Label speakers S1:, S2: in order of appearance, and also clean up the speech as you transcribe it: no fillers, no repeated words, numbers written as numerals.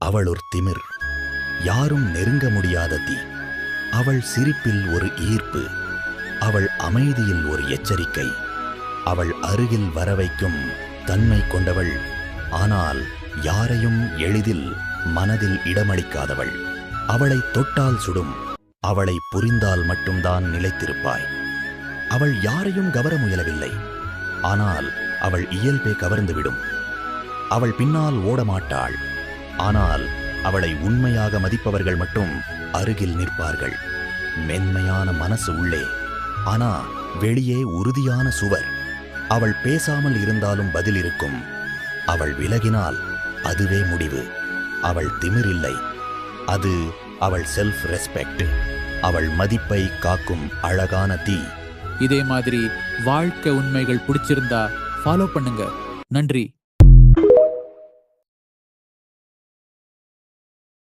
S1: அவள் ஒரு திமிர், யாரும் நெருங்க முடியாத தீ. அவள் சிரிப்பில் ஒரு ஈர்ப்பு, அவள் அமைதியில் ஒரு எச்சரிக்கை. அவள் அருகில் வரவைக்கும் தன்மை கொண்டவள், ஆனால் யாரையும் எளிதில் மனதில் இடமளிக்காதவள். அவளை தொட்டால் சுடும், அவளை புரிந்தால் மட்டும்தான் நிலைத்திருப்பாய். அவள் யாரையும் கவர முயலவில்லை, ஆனால் அவள் இயல்பே கவர்ந்துவிடும். அவள் பின்னால் ஓடமாட்டாள், ஆனால் அவளை உண்மையாக மதிப்பவர்கள் மட்டும் அருகில் நிற்பார்கள். மென்மையான மனசு உள்ளே, ஆனா வெளியே உறுதியான சுவர். அவள் பேசாமல் இருந்தாலும் பதில் இருக்கும். அவள் விலகினால் அதுவே முடிவு. அவள் திமிரில்லை, அது அவள் செல்ஃப் ரெஸ்பெக்ட். அவள் மதிப்பை காக்கும் அழகான தீ.
S2: இதே மாதிரி வாழ்க்கை உண்மைகள் பிடிச்சிருந்தா ஃபாலோ பண்ணுங்க. நன்றி.